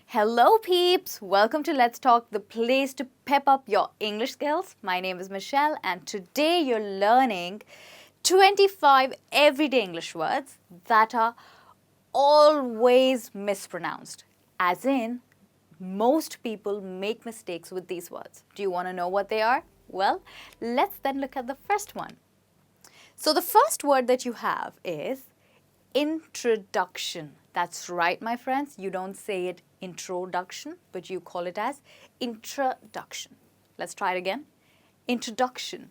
Hello peeps! Welcome to Let's Talk, the place to pep up your English skills. My name is Michelle and today you're learning 25 everyday English words that are always mispronounced. As in, most people make mistakes with these words. Do you want to know what they are? Well, let's then look at the first one. So the first word that you have is introduction. That's right, my friends. You don't say it introduction, but you call it as introduction. Let's try it again. Introduction.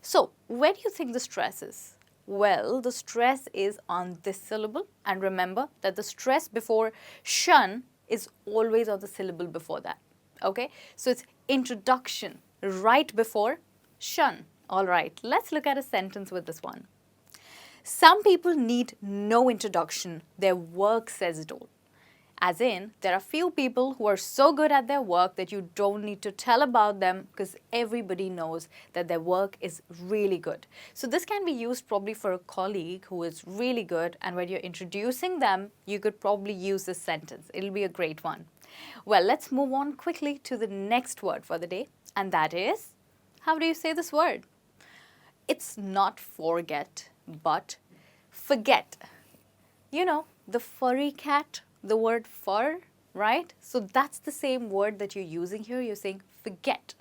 So, where do you think the stress is? Well, the stress is on this syllable. And remember that the stress before shun is always on the syllable before that. Okay? So, it's introduction right before shun. All right, let's look at a sentence with this one. Some people need no introduction. Their work says it all. As in, there are few people who are so good at their work that you don't need to tell about them because everybody knows that their work is really good. So this can be used probably for a colleague who is really good, and when you're introducing them, you could probably use this sentence. It'll be a great one. Well, let's move on quickly to the next word for the day, and that is, how do you say this word? It's not forget, but forget. You know, the furry cat, the word fur, right? So that's the same word that you're using here. You're saying forget,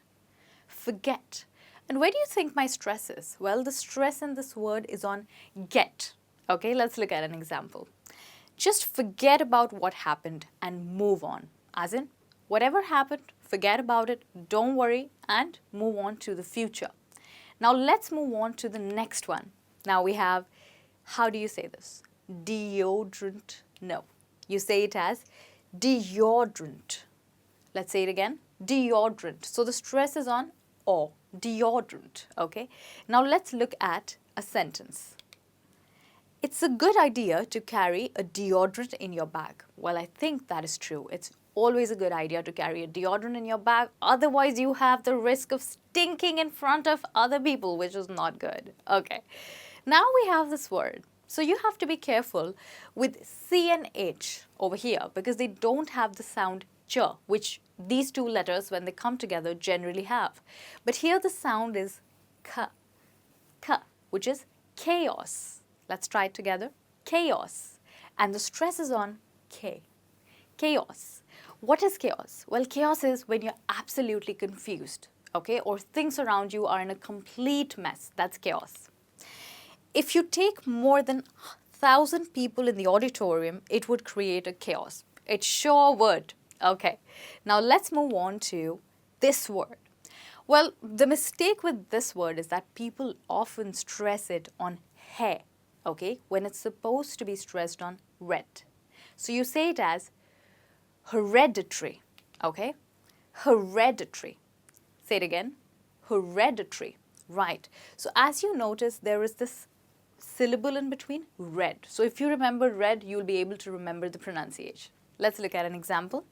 forget. And where do you think my stress is? Well, the stress in this word is on get. Okay, let's look at an example. Just forget about what happened and move on. As in, whatever happened, forget about it, don't worry, and move on to the future. Now let's move on to the next one. Now we have, how do you say this? Deodorant. No, you say it as deodorant. Let's say it again. Deodorant. So the stress is on o, deodorant. Okay. Now let's look at a sentence. It's a good idea to carry a deodorant in your bag. Well, I think that is true. It's always a good idea to carry a deodorant in your bag. Otherwise, you have the risk of stinking in front of other people, which is not good. Okay. Now we have this word. So you have to be careful with C and H over here because they don't have the sound ch, which these two letters, when they come together, generally have. But here the sound is k, which is chaos. Let's try it together. Chaos. And the stress is on K. Chaos. What is chaos? Well, chaos is when you're absolutely confused, okay? Or things around you are in a complete mess. That's chaos. If you take more than 1,000 people in the auditorium, it would create a chaos. It sure would. Okay. Now let's move on to this word. Well, the mistake with this word is that people often stress it on hair, okay, when it's supposed to be stressed on red. So you say it as hereditary, okay? Hereditary. Say it again. Hereditary. Right. So as you notice, there is this syllable in between, red. So if you remember red, you'll be able to remember the pronunciation. Let's look at an example.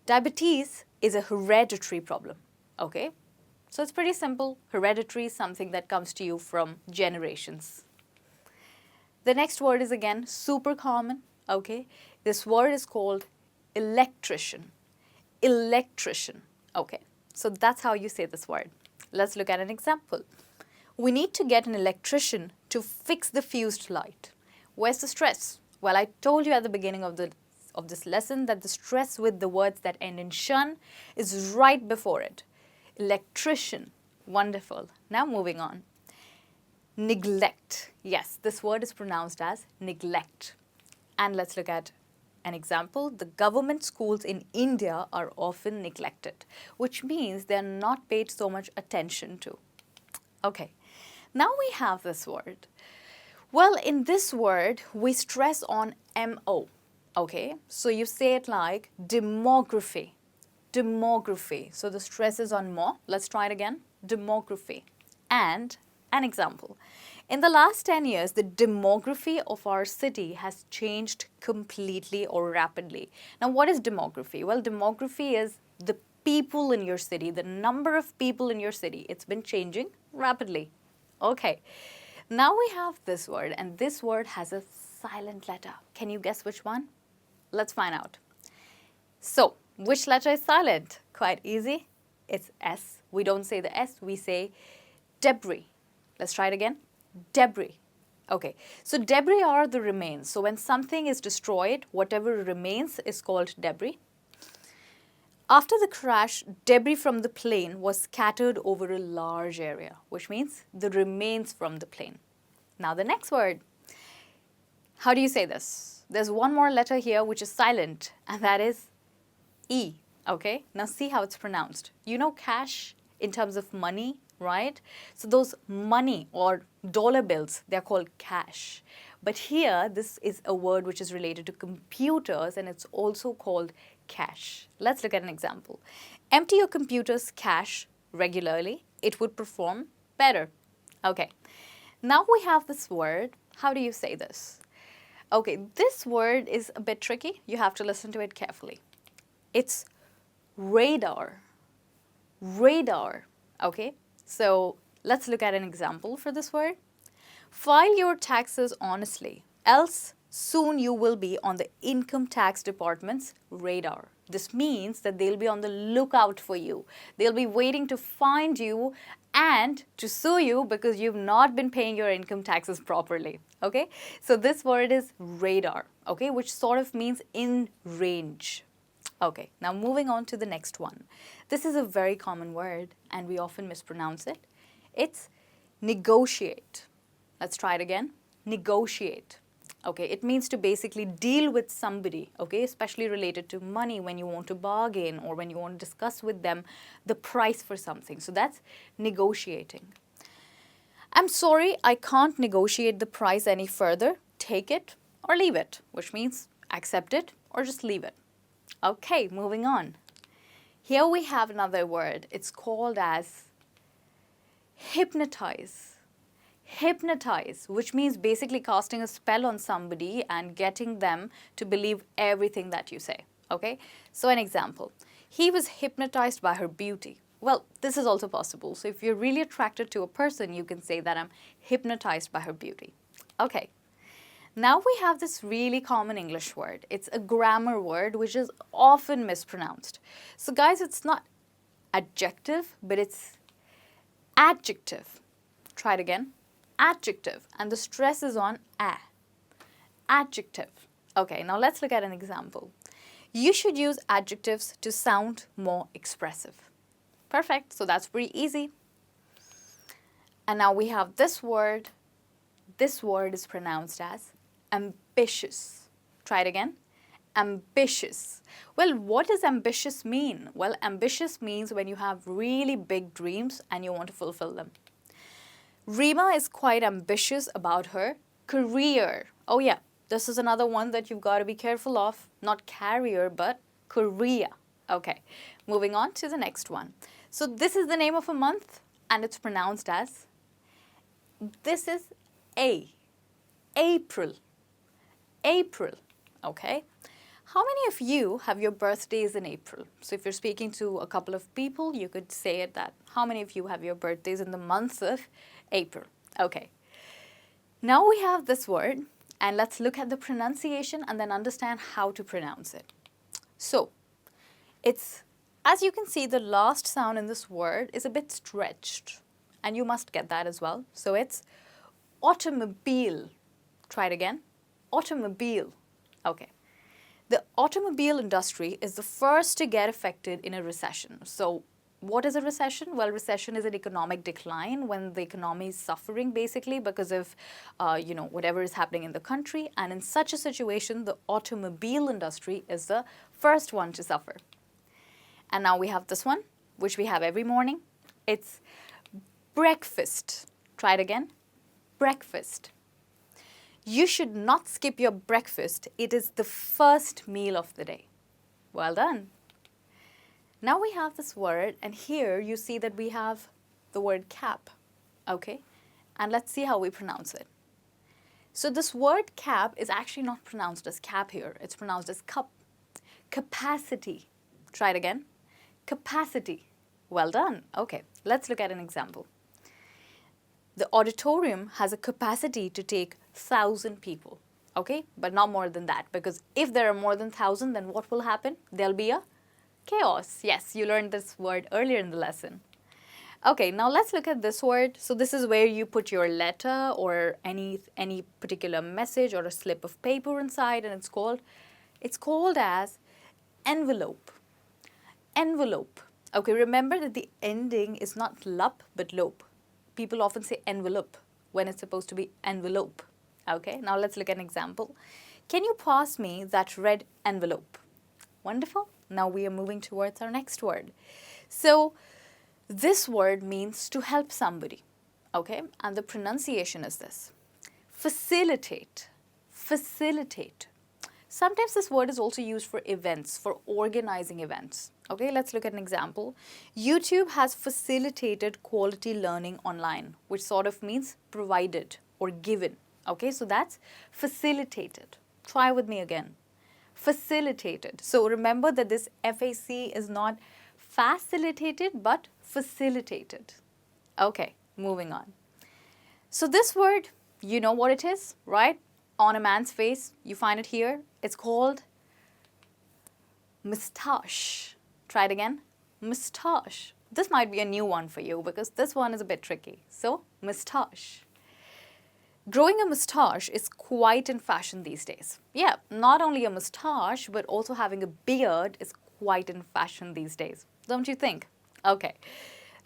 Diabetes is a hereditary problem, okay? So it's pretty simple. Hereditary is something that comes to you from generations. The next word is again super common, okay? This word is called electrician. Electrician, okay? So that's how you say this word. Let's look at an example. We need to get an electrician to fix the fused light. Where's the stress? Well, I told you at the beginning of this lesson that the stress with the words that end in shun is right before it. Electrician. Wonderful. Now moving on. Neglect. Yes, this word is pronounced as neglect. And let's look at an example. The government schools in India are often neglected, which means they're not paid so much attention to. Okay, now we have this word. Well, in this word, we stress on MO, okay? So you say it like demography, demography. So the stress is on mo. Let's try it again, demography. And an example. In the last 10 years, the demography of our city has changed completely or rapidly. Now, what is demography? Well, demography is the people in your city, the number of people in your city. It's been changing rapidly. Okay. Now we have this word, and this word has a silent letter. Can you guess which one? Let's find out. So, which letter is silent? Quite easy. It's S. We don't say the S, we say debris. Let's try it again. Debris. Okay, so debris are the remains. So when something is destroyed, whatever remains is called debris. After the crash, debris from the plane was scattered over a large area, which means the remains from the plane. Now the next word. How do you say this? There's one more letter here which is silent, and that is E. Okay, now see how it's pronounced. You know cash in terms of money, right? So those money or dollar bills, they're called cash. But here, this is a word which is related to computers, and it's also called cache. Let's look at an example. Empty your computer's cache regularly. It would perform better. Okay, now we have this word. How do you say this? Okay, this word is a bit tricky. You have to listen to it carefully. It's radar. Radar. Okay, so let's look at an example for this word. File your taxes honestly, else soon you will be on the income tax department's radar. This means that they'll be on the lookout for you. They'll be waiting to find you and to sue you because you've not been paying your income taxes properly. Okay, so this word is radar, okay, which sort of means in range. Okay, now moving on to the next one. This is a very common word and we often mispronounce it. It's negotiate. Let's try it again. Negotiate. Okay, it means to basically deal with somebody, okay, especially related to money when you want to bargain or when you want to discuss with them the price for something. So that's negotiating. I'm sorry, I can't negotiate the price any further. Take it or leave it, which means accept it or just leave it. Okay, moving on. Here we have another word. It's called as hypnotize. Hypnotize, which means basically casting a spell on somebody and getting them to believe everything that you say. Okay, so an example. He was hypnotized by her beauty. Well, this is also possible. So if you're really attracted to a person, you can say that I'm hypnotized by her beauty. Okay. Now we have this really common English word. It's a grammar word which is often mispronounced. So guys, it's not adjective, but it's adjective. Try it again. Adjective. And the stress is on a. Adjective. Okay, now let's look at an example. You should use adjectives to sound more expressive. Perfect. So that's pretty easy. And now we have this word. This word is pronounced as ambitious. Try it again. Ambitious. Well, what does ambitious mean? Well, ambitious means when you have really big dreams and you want to fulfill them. Rima is quite ambitious about her career. Oh yeah, this is another one that you've got to be careful of. Not carrier, but career. Okay, moving on to the next one. So this is the name of a month and it's pronounced as, this is A. April. April. Okay. How many of you have your birthdays in April? So if you're speaking to a couple of people, you could say it that how many of you have your birthdays in the month of April? Okay. Now we have this word and let's look at the pronunciation and then understand how to pronounce it. So it's, as you can see, the last sound in this word is a bit stretched and you must get that as well. So it's automobile. Try it again. Automobile. Okay. The automobile industry is the first to get affected in a recession. So what is a recession? Well, recession is an economic decline when the economy is suffering basically because of, whatever is happening in the country. And in such a situation, the automobile industry is the first one to suffer. And now we have this one, which we have every morning. It's breakfast. Try it again. Breakfast. You should not skip your breakfast. It is the first meal of the day. Well done. Now we have this word, and here you see that we have the word cap, okay? And let's see how we pronounce it. So this word cap is actually not pronounced as cap here. It's pronounced as cup. Capacity. Try it again. Capacity. Well done. Okay, let's look at an example. the auditorium has a capacity to take 1,000 people. Okay, but not more than that, because if there are more than 1,000, then what will happen? There'll be a chaos. Yes, you learned this word earlier in the lesson. Okay, now let's look at this word. So this is where you put your letter or any particular message or a slip of paper inside, and it's called as envelope. Envelope. Okay, remember that the ending is not lup but lope. People often say envelope when it's supposed to be envelope. Okay, now let's look at an example. Can you pass me that red envelope? Wonderful. Now we are moving towards our next word. So this word means to help somebody. Okay, and the pronunciation is this. Facilitate. Facilitate. Sometimes this word is also used for events, for organizing events. Okay, let's look at an example. YouTube has facilitated quality learning online, which sort of means provided or given. Okay, so that's facilitated. Try with me again. Facilitated. So remember that this FAC is not facilitated but facilitated. Okay, moving on. So this word, you know what it is, right? On a man's face, you find it here. It's called moustache. Try it again. Moustache. This might be a new one for you because this one is a bit tricky. So, moustache. Growing a moustache is quite in fashion these days. Yeah, not only a moustache, but also having a beard is quite in fashion these days. Don't you think? Okay.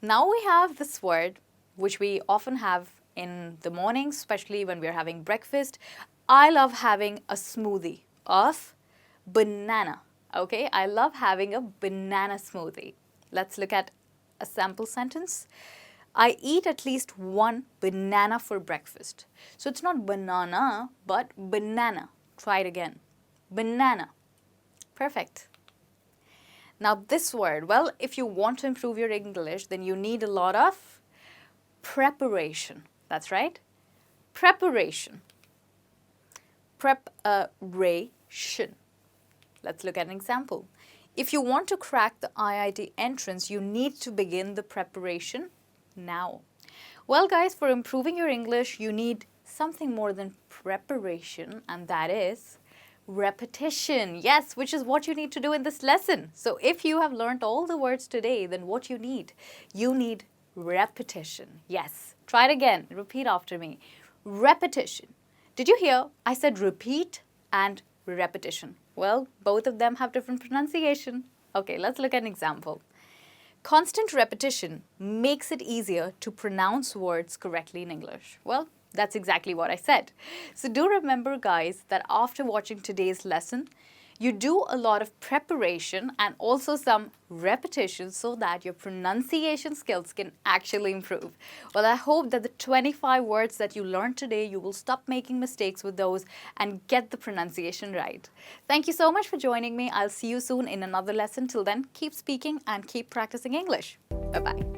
Now we have this word, which we often have in the mornings, especially when we're having breakfast. I love having a smoothie of banana. Okay, I love having a banana smoothie. Let's look at a sample sentence. I eat at least one banana for breakfast. So it's not banana, but banana. Try it again. Banana. Perfect. Now this word, well, if you want to improve your English, then you need a lot of preparation. That's right. Preparation. Preparation. Let's look at an example. If you want to crack the IIT entrance, you need to begin the preparation now. Well, guys, for improving your English, you need something more than preparation, and that is repetition. Yes, which is what you need to do in this lesson. So if you have learned all the words today, then what you need repetition. Yes, try it again. Repeat after me. Repetition. Did you hear? I said repeat and repetition. Well, both of them have different pronunciation. Okay, let's look at an example. Constant repetition makes it easier to pronounce words correctly in English. Well, that's exactly what I said. So do remember, guys, that after watching today's lesson, you do a lot of preparation and also some repetition so that your pronunciation skills can actually improve. Well, I hope that the 25 words that you learned today, you will stop making mistakes with those and get the pronunciation right. Thank you so much for joining me. I'll see you soon in another lesson. Till then, keep speaking and keep practicing English. Bye-bye.